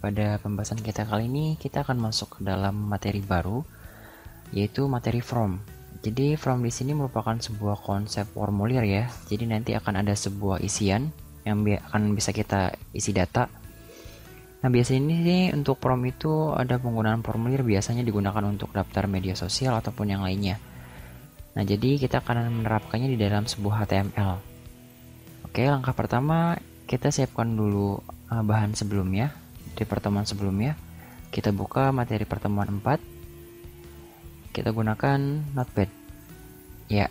pada pembahasan kita kali ini kita akan masuk ke dalam materi baru, yaitu materi from. Jadi from di sini merupakan sebuah konsep formulir ya. Jadi nanti akan ada sebuah isian yang akan bisa kita isi data. Nah, biasanya ini untuk from itu ada penggunaan formulir, biasanya digunakan untuk daftar media sosial ataupun yang lainnya. Nah, jadi kita akan menerapkannya di dalam sebuah HTML. Oke, langkah pertama kita siapkan dulu bahan sebelumnya. Di pertemuan sebelumnya kita buka materi pertemuan 4, kita gunakan notepad ya.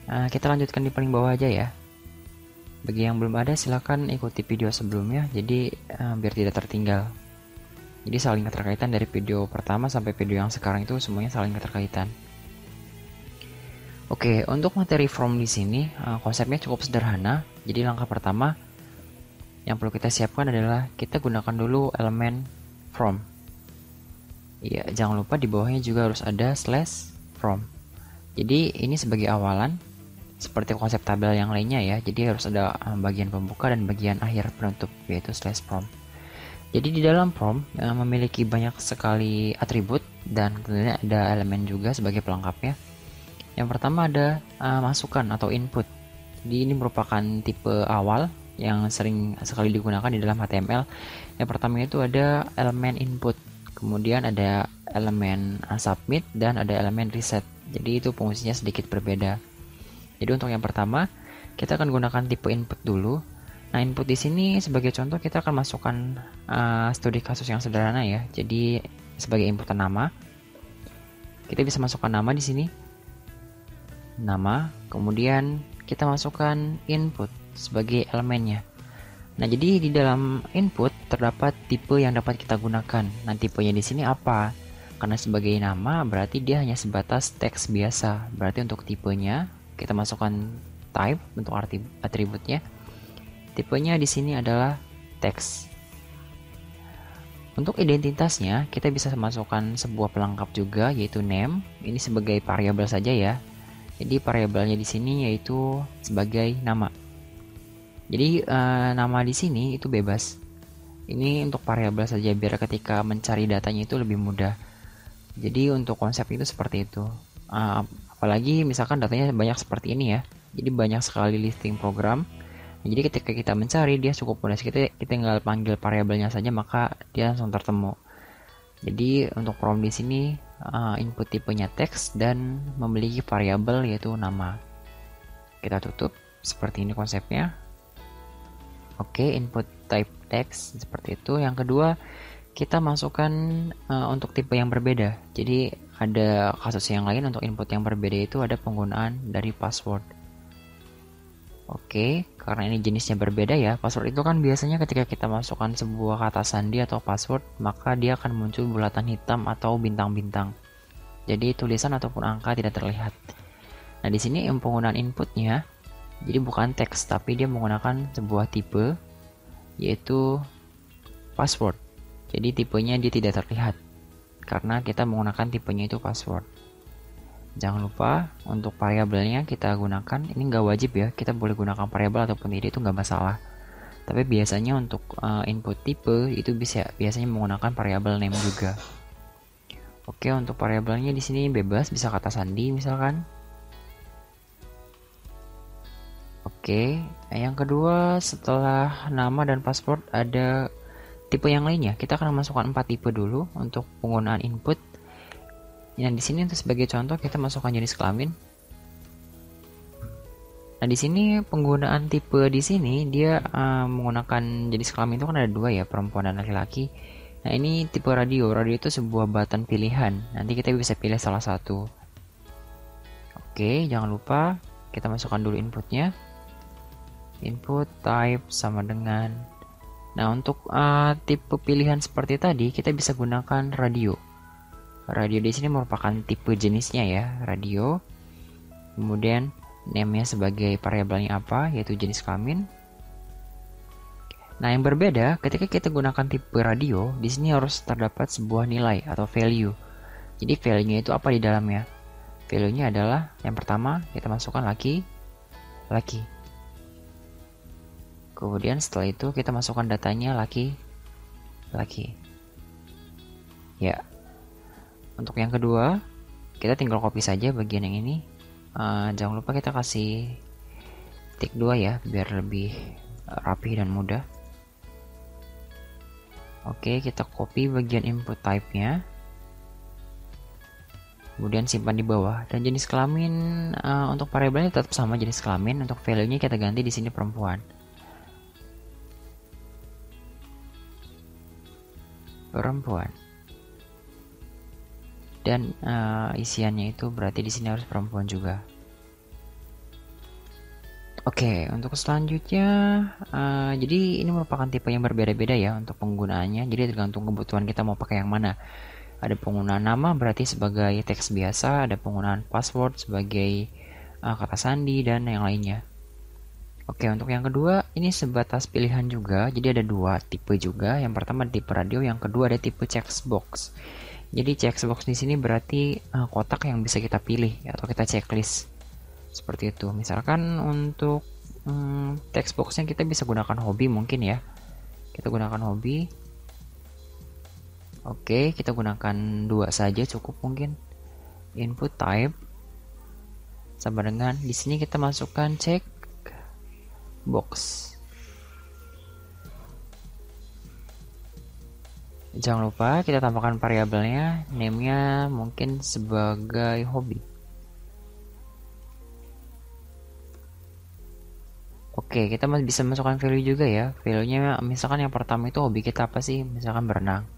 Kita lanjutkan di paling bawah aja ya. Bagi yang belum ada silahkan ikuti video sebelumnya, jadi biar tidak tertinggal. Jadi saling keterkaitan dari video pertama sampai video yang sekarang itu semuanya saling keterkaitan. Oke, untuk materi from di sini konsepnya cukup sederhana. Jadi langkah pertama yang perlu kita siapkan adalah kita gunakan dulu elemen from. Iya, jangan lupa di bawahnya juga harus ada slash from. Jadi ini sebagai awalan, seperti konsep tabel yang lainnya ya. Jadi harus ada bagian pembuka dan bagian akhir penutup, yaitu slash from. Jadi di dalam from memiliki banyak sekali atribut dan tentunya ada elemen juga sebagai pelengkapnya. Yang pertama ada masukan atau input. Jadi ini merupakan tipe awal yang sering sekali digunakan di dalam HTML. Yang pertama itu ada elemen input, kemudian ada elemen submit, dan ada elemen reset. Jadi itu fungsinya sedikit berbeda. Jadi untuk yang pertama kita akan gunakan tipe input dulu. Nah, input di sini sebagai contoh kita akan masukkan studi kasus yang sederhana ya. Jadi sebagai input nama, kita bisa masukkan nama di sini. Nama, kemudian kita masukkan input sebagai elemennya. Nah, jadi di dalam input terdapat tipe yang dapat kita gunakan. Nah, tipenya di sini apa? Karena sebagai nama berarti dia hanya sebatas teks biasa. Berarti untuk tipenya kita masukkan type untuk atributnya. Tipenya di sini adalah teks. Untuk identitasnya kita bisa masukkan sebuah pelengkap juga, yaitu name. Ini sebagai variabel saja ya. Jadi variabelnya di sini yaitu sebagai nama. Jadi nama di sini itu bebas. Ini untuk variabel saja biar ketika mencari datanya itu lebih mudah. Jadi untuk konsep itu seperti itu. Apalagi misalkan datanya banyak seperti ini ya. Jadi banyak sekali listing program. Jadi ketika kita mencari dia cukup mudah. Kita tinggal panggil variabelnya saja maka dia langsung tertemu. Jadi untuk from di sini input tipenya teks dan memiliki variabel yaitu nama. Kita tutup seperti ini konsepnya. Oke, input type text seperti itu. Yang kedua kita masukkan untuk tipe yang berbeda. Jadi ada kasus yang lain untuk input yang berbeda itu ada penggunaan dari password. Oke, karena ini jenisnya berbeda ya. Password itu kan biasanya ketika kita masukkan sebuah kata sandi atau password, maka dia akan muncul bulatan hitam atau bintang-bintang. Jadi tulisan ataupun angka tidak terlihat. Nah, di sini penggunaan inputnya jadi bukan teks, tapi dia menggunakan sebuah tipe yaitu password. Jadi tipenya dia tidak terlihat karena kita menggunakan tipenya itu password. Jangan lupa untuk variabelnya kita gunakan, ini nggak wajib ya, kita boleh gunakan variabel ataupun tidak, itu nggak masalah. Tapi biasanya untuk input tipe itu biasanya menggunakan variabel name juga. Oke, untuk variabelnya di sini bebas, bisa kata sandi misalkan. Oke, yang kedua setelah nama dan password ada tipe yang lainnya. Kita akan masukkan 4 tipe dulu untuk penggunaan input. Yang di sini untuk sebagai contoh kita masukkan jenis kelamin. Nah, di sini penggunaan tipe di sini dia menggunakan jenis kelamin itu kan ada 2 ya, perempuan dan laki-laki. Nah, ini tipe radio. Radio itu sebuah button pilihan. Nanti kita bisa pilih salah satu. Oke, jangan lupa kita masukkan dulu inputnya. Input type sama dengan. Nah, untuk tipe pilihan seperti tadi kita bisa gunakan radio. Radio di sini merupakan tipe jenisnya ya, radio. Kemudian name-nya sebagai variabelnya apa, yaitu jenis kelamin. Nah, yang berbeda ketika kita gunakan tipe radio, di sini harus terdapat sebuah nilai atau value. Jadi value-nya itu apa di dalamnya? Value-nya adalah yang pertama kita masukkan laki. Kemudian setelah itu kita masukkan datanya laki. laki. Ya, untuk yang kedua, kita tinggal copy saja bagian yang ini. Jangan lupa kita kasih tik 2 ya, biar lebih rapi dan mudah. Oke, kita copy bagian input type-nya. Kemudian simpan di bawah. Dan jenis kelamin untuk variabelnya tetap sama jenis kelamin. Untuk value-nya kita ganti di sini perempuan. Perempuan. Dan isiannya itu berarti di sini harus perempuan juga. Oke, untuk selanjutnya, jadi ini merupakan tipe yang berbeda-beda ya untuk penggunaannya. Jadi tergantung kebutuhan kita mau pakai yang mana. Ada penggunaan nama berarti sebagai teks biasa, ada penggunaan password sebagai kata sandi dan yang lainnya. Oke, untuk yang kedua ini sebatas pilihan juga. Jadi ada dua tipe juga. Yang pertama tipe radio, yang kedua ada tipe checkbox. Jadi checkbox di sini berarti kotak yang bisa kita pilih atau kita checklist. Seperti itu. Misalkan untuk text boxnya kita bisa gunakan hobi mungkin ya. Kita gunakan hobi. Oke, kita gunakan 2 saja cukup mungkin. Input type sama dengan di sini kita masukkan check box. Jangan lupa kita tambahkan variabelnya, name-nya mungkin sebagai hobi. Oke, kita masih bisa masukkan value juga ya. Value-nya misalkan yang pertama itu hobi kita apa sih? Misalkan berenang.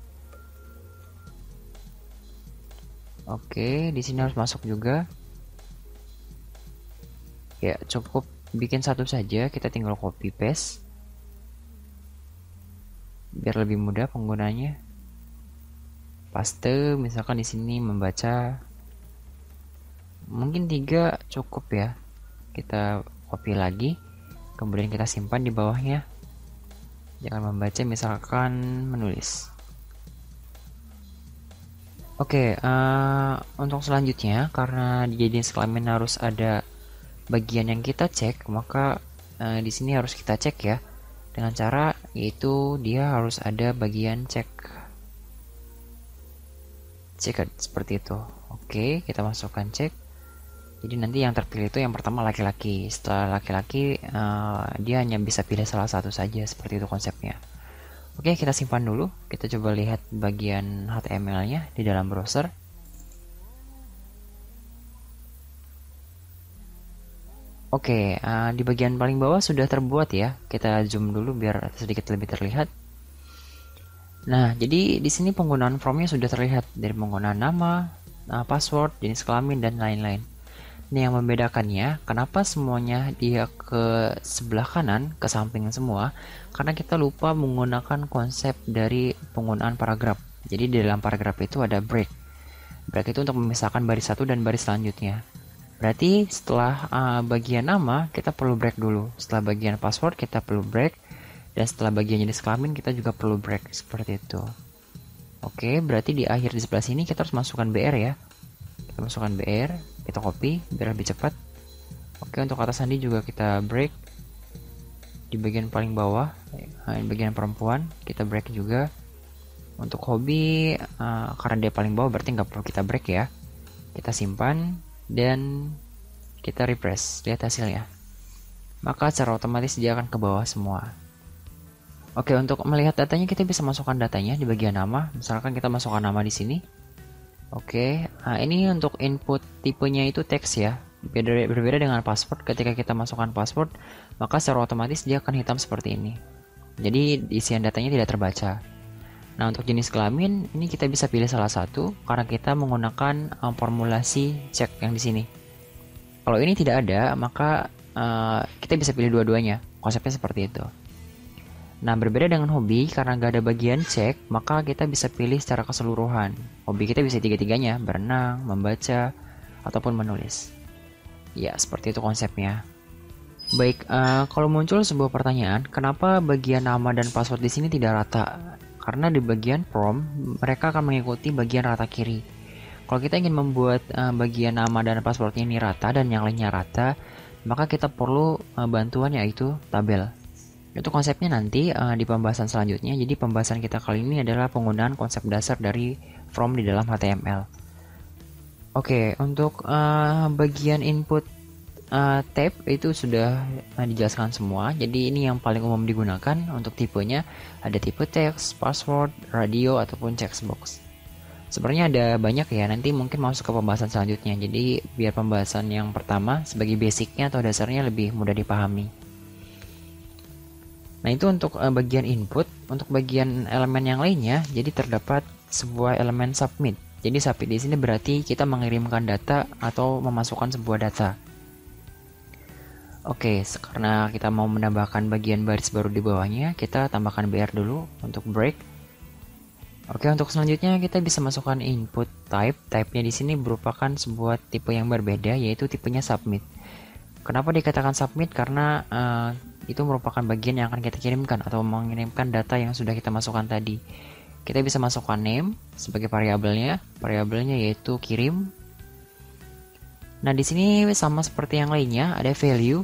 Oke, di sini harus masuk juga. Ya, cukup bikin satu saja, kita tinggal copy paste. Biar lebih mudah penggunanya. Paste, misalkan di sini membaca. Mungkin 3 cukup ya. Kita copy lagi. Kemudian kita simpan di bawahnya. Jangan membaca, misalkan menulis. Oke, untuk selanjutnya karena di jenis kelamin harus ada bagian yang kita cek, maka di sini harus kita cek ya dengan cara yaitu dia harus ada bagian cek seperti itu. Oke, kita masukkan cek. Jadi nanti yang terpilih itu yang pertama laki-laki. Setelah laki-laki, dia hanya bisa pilih salah satu saja. Seperti itu konsepnya. Oke, kita simpan dulu. Kita coba lihat bagian HTML-nya di dalam browser. Oke, di bagian paling bawah sudah terbuat ya. Kita zoom dulu biar sedikit lebih terlihat. Nah, jadi di sini penggunaan formnya sudah terlihat dari penggunaan nama, password, jenis kelamin, dan lain-lain. Ini yang membedakannya, kenapa semuanya dia ke sebelah kanan, ke samping semua, karena kita lupa menggunakan konsep dari penggunaan paragraf. Jadi di dalam paragraf itu ada break. Break itu untuk memisahkan baris satu dan baris selanjutnya. Berarti setelah bagian nama, kita perlu break dulu. Setelah bagian password, kita perlu break. Dan setelah bagian jenis kelamin, kita juga perlu break. Seperti itu. Oke, berarti di akhir di sebelah sini kita harus masukkan BR ya. Kita masukkan BR, kita copy biar lebih cepat. Oke, untuk kata sandi juga kita break di bagian paling bawah, bagian perempuan kita break juga. Untuk hobi karena dia paling bawah berarti nggak perlu kita break ya. Kita simpan dan kita refresh, lihat hasilnya. Maka secara otomatis dia akan ke bawah semua. Oke, untuk melihat datanya kita bisa masukkan datanya di bagian nama. Misalkan kita masukkan nama di sini. Oke, ini untuk input tipenya itu teks ya. Berbeda dengan password. Ketika kita masukkan password, maka secara otomatis dia akan hitam seperti ini. Jadi isian datanya tidak terbaca. Nah, untuk jenis kelamin ini kita bisa pilih salah satu karena kita menggunakan formulasi cek yang di sini. Kalau ini tidak ada, maka kita bisa pilih dua-duanya. Konsepnya seperti itu. Nah, berbeda dengan hobi, karena nggak ada bagian cek, maka kita bisa pilih secara keseluruhan. Hobi kita bisa tiga-tiganya, berenang, membaca, ataupun menulis. Ya, seperti itu konsepnya. Baik, kalau muncul sebuah pertanyaan, kenapa bagian nama dan password di sini tidak rata? Karena di bagian prompt, mereka akan mengikuti bagian rata kiri. Kalau kita ingin membuat bagian nama dan passwordnya ini rata dan yang lainnya rata, maka kita perlu bantuan yaitu tabel. Itu konsepnya nanti di pembahasan selanjutnya. Jadi pembahasan kita kali ini adalah penggunaan konsep dasar dari from di dalam HTML. Oke, untuk bagian input tab itu sudah dijelaskan semua. Jadi ini yang paling umum digunakan untuk tipenya. Ada tipe text, password, radio, ataupun checkbox. Sebenarnya ada banyak ya, nanti mungkin masuk ke pembahasan selanjutnya. Jadi biar pembahasan yang pertama sebagai basicnya atau dasarnya lebih mudah dipahami. Nah itu untuk bagian input. Untuk bagian elemen yang lainnya, jadi terdapat sebuah elemen submit. Jadi submit di sini berarti kita mengirimkan data atau memasukkan sebuah data. Oke, karena kita mau menambahkan bagian baris baru di bawahnya, kita tambahkan BR dulu untuk break. Oke, untuk selanjutnya kita bisa masukkan input type. Type-nya di sini merupakan sebuah tipe yang berbeda, yaitu tipenya submit. Kenapa dikatakan submit? Karena itu merupakan bagian yang akan kita kirimkan atau mengirimkan data yang sudah kita masukkan tadi. Kita bisa masukkan name sebagai variabelnya. Variabelnya yaitu kirim. Nah, di sini sama seperti yang lainnya, ada value.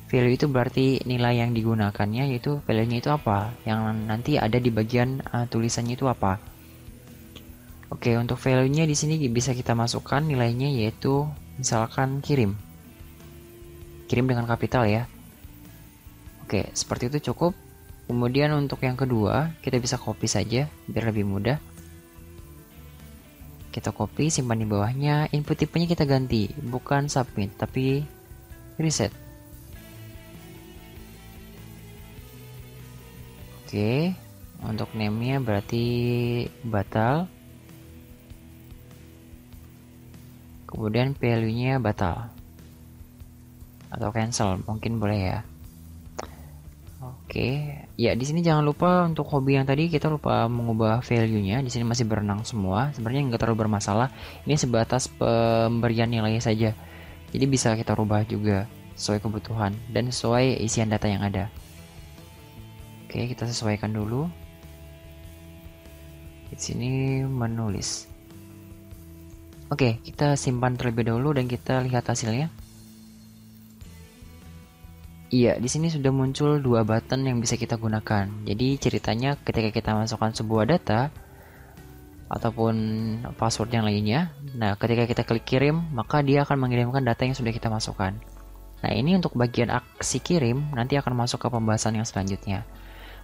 Value itu berarti nilai yang digunakannya, yaitu value-nya itu apa, yang nanti ada di bagian tulisannya itu apa. Oke, untuk value-nya di sini bisa kita masukkan nilainya, yaitu misalkan kirim. Kirim dengan kapital ya. Oke, seperti itu cukup. Kemudian untuk yang kedua, kita bisa copy saja biar lebih mudah. Kita copy, simpan di bawahnya. Input tipenya kita ganti, bukan submit, tapi reset. Oke, untuk name-nya berarti batal. Kemudian value-nya batal. Atau cancel, mungkin boleh ya. Oke, ya di sini jangan lupa untuk hobi yang tadi kita lupa mengubah value-nya. Di sini masih berenang semua. Sebenarnya nggak terlalu bermasalah. Ini sebatas pemberian nilai saja. Jadi bisa kita rubah juga sesuai kebutuhan dan sesuai isian data yang ada. Oke, kita sesuaikan dulu. Di sini menulis. Oke, kita simpan terlebih dahulu dan kita lihat hasilnya. Iya, di sini sudah muncul dua button yang bisa kita gunakan. Jadi ceritanya ketika kita masukkan sebuah data ataupun password yang lainnya, nah ketika kita klik kirim, maka dia akan mengirimkan data yang sudah kita masukkan. Nah, ini untuk bagian aksi kirim nanti akan masuk ke pembahasan yang selanjutnya.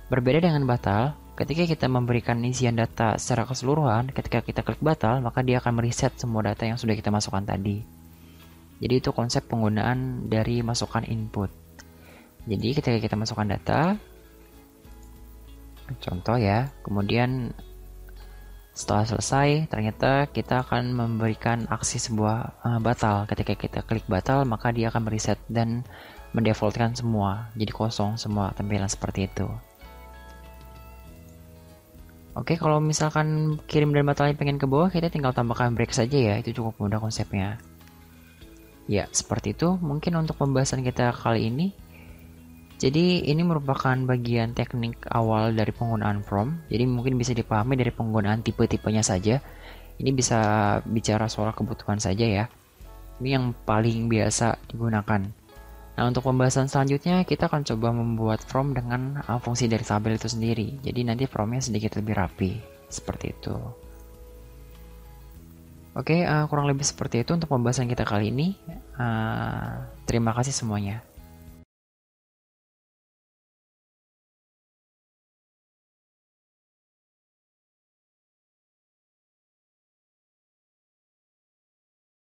Berbeda dengan batal, ketika kita memberikan isian data secara keseluruhan, ketika kita klik batal, maka dia akan mereset semua data yang sudah kita masukkan tadi. Jadi itu konsep penggunaan dari masukkan input. Jadi ketika kita masukkan data, contoh ya, kemudian setelah selesai, ternyata kita akan memberikan aksi sebuah batal. Ketika kita klik batal, maka dia akan mereset dan mendefaultkan semua, jadi kosong semua tampilan seperti itu. Oke, kalau misalkan kirim dan batalnya pengen ke bawah, kita tinggal tambahkan break saja ya, itu cukup mudah konsepnya. Ya, seperti itu mungkin untuk pembahasan kita kali ini. Jadi ini merupakan bagian teknik awal dari penggunaan from. Jadi mungkin bisa dipahami dari penggunaan tipe-tipenya saja. Ini bisa bicara soal kebutuhan saja ya. Ini yang paling biasa digunakan. Nah, untuk pembahasan selanjutnya kita akan coba membuat from dengan fungsi dari tabel itu sendiri. Jadi nanti from-nya sedikit lebih rapi. Seperti itu. Oke, kurang lebih seperti itu untuk pembahasan kita kali ini. Terima kasih semuanya.